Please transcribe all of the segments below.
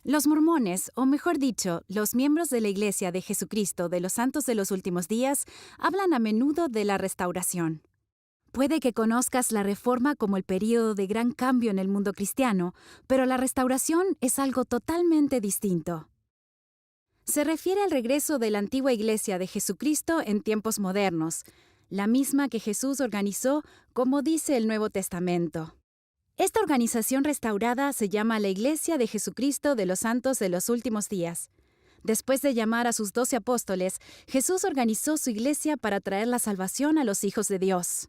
Los mormones, o mejor dicho, los miembros de la Iglesia de Jesucristo de los Santos de los Últimos Días, hablan a menudo de la restauración. Puede que conozcas la Reforma como el período de gran cambio en el mundo cristiano, pero la restauración es algo totalmente distinto. Se refiere al regreso de la antigua Iglesia de Jesucristo en tiempos modernos, la misma que Jesús organizó, como dice el Nuevo Testamento. Esta organización restaurada se llama la Iglesia de Jesucristo de los Santos de los Últimos Días. Después de llamar a sus 12 apóstoles, Jesús organizó su iglesia para traer la salvación a los hijos de Dios.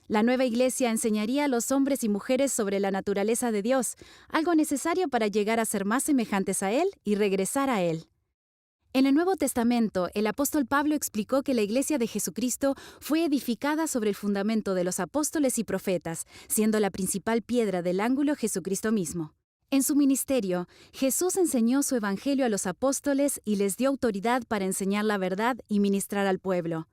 La nueva iglesia enseñaría a los hombres y mujeres sobre la naturaleza de Dios, algo necesario para llegar a ser más semejantes a Él y regresar a Él. En el Nuevo Testamento, el apóstol Pablo explicó que la iglesia de Jesucristo fue edificada sobre el fundamento de los apóstoles y profetas, siendo la principal piedra del ángulo Jesucristo mismo. En su ministerio, Jesús enseñó su evangelio a los apóstoles y les dio autoridad para enseñar la verdad y ministrar al pueblo.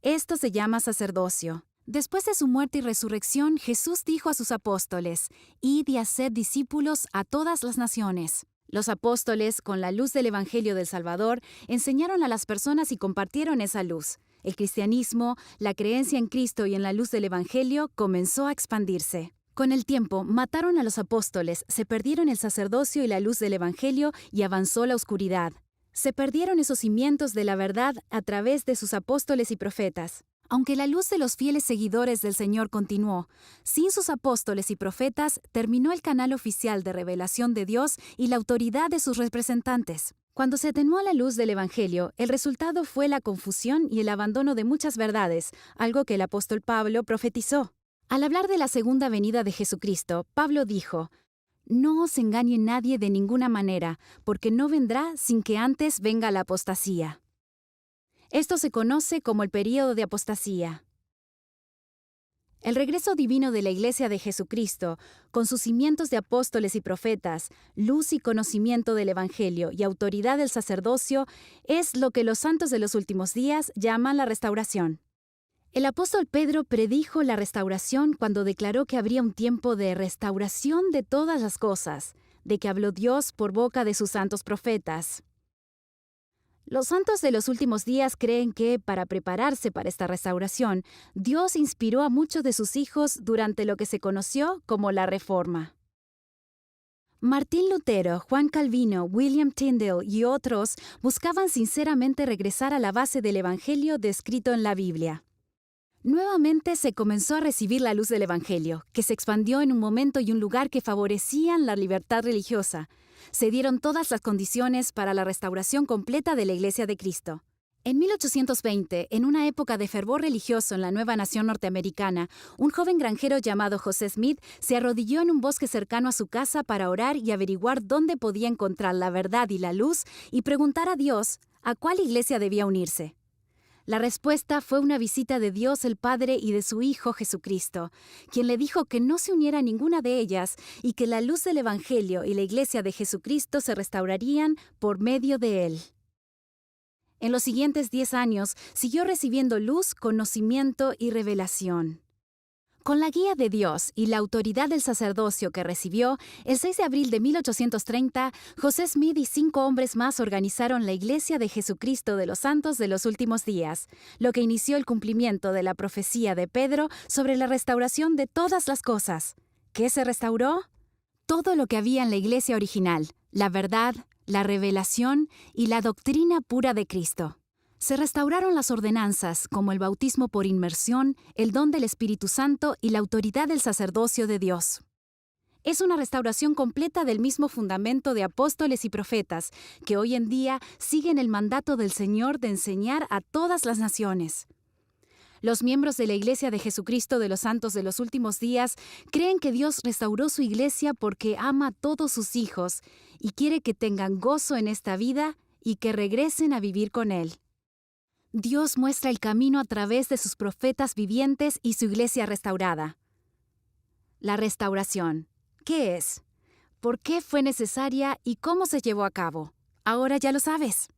Esto se llama sacerdocio. Después de su muerte y resurrección, Jesús dijo a sus apóstoles: «Id y haced discípulos a todas las naciones». Los apóstoles, con la luz del Evangelio del Salvador, enseñaron a las personas y compartieron esa luz. El cristianismo, la creencia en Cristo y en la luz del Evangelio comenzó a expandirse. Con el tiempo, mataron a los apóstoles, se perdieron el sacerdocio y la luz del Evangelio y avanzó la oscuridad. Se perdieron esos cimientos de la verdad a través de sus apóstoles y profetas. Aunque la luz de los fieles seguidores del Señor continuó, sin sus apóstoles y profetas terminó el canal oficial de revelación de Dios y la autoridad de sus representantes. Cuando se atenuó la luz del Evangelio, el resultado fue la confusión y el abandono de muchas verdades, algo que el apóstol Pablo profetizó. Al hablar de la segunda venida de Jesucristo, Pablo dijo: «No os engañe nadie de ninguna manera, porque no vendrá sin que antes venga la apostasía». Esto se conoce como el período de apostasía. El regreso divino de la Iglesia de Jesucristo, con sus cimientos de apóstoles y profetas, luz y conocimiento del Evangelio y autoridad del sacerdocio, es lo que los santos de los últimos días llaman la restauración. El apóstol Pedro predijo la restauración cuando declaró que habría un tiempo de restauración de todas las cosas, de que habló Dios por boca de sus santos profetas. Los santos de los últimos días creen que, para prepararse para esta restauración, Dios inspiró a muchos de sus hijos durante lo que se conoció como la Reforma. Martín Lutero, Juan Calvino, William Tyndale y otros buscaban sinceramente regresar a la base del Evangelio descrito en la Biblia. Nuevamente se comenzó a recibir la luz del Evangelio, que se expandió en un momento y un lugar que favorecían la libertad religiosa. Se dieron todas las condiciones para la restauración completa de la Iglesia de Cristo. En 1820, en una época de fervor religioso en la nueva nación norteamericana, un joven granjero llamado José Smith se arrodilló en un bosque cercano a su casa para orar y averiguar dónde podía encontrar la verdad y la luz y preguntar a Dios a cuál iglesia debía unirse. La respuesta fue una visita de Dios el Padre y de su Hijo Jesucristo, quien le dijo que no se uniera a ninguna de ellas y que la luz del Evangelio y la Iglesia de Jesucristo se restaurarían por medio de él. En los siguientes 10 años siguió recibiendo luz, conocimiento y revelación. Con la guía de Dios y la autoridad del sacerdocio que recibió, el 6 de abril de 1830, José Smith y 5 hombres más organizaron la Iglesia de Jesucristo de los Santos de los Últimos Días, lo que inició el cumplimiento de la profecía de Pedro sobre la restauración de todas las cosas. ¿Qué se restauró? Todo lo que había en la Iglesia original, la verdad, la revelación y la doctrina pura de Cristo. Se restauraron las ordenanzas, como el bautismo por inmersión, el don del Espíritu Santo y la autoridad del sacerdocio de Dios. Es una restauración completa del mismo fundamento de apóstoles y profetas, que hoy en día siguen el mandato del Señor de enseñar a todas las naciones. Los miembros de la Iglesia de Jesucristo de los Santos de los Últimos Días creen que Dios restauró su Iglesia porque ama a todos sus hijos y quiere que tengan gozo en esta vida y que regresen a vivir con Él. Dios muestra el camino a través de sus profetas vivientes y su iglesia restaurada. La restauración. ¿Qué es? ¿Por qué fue necesaria y cómo se llevó a cabo? Ahora ya lo sabes.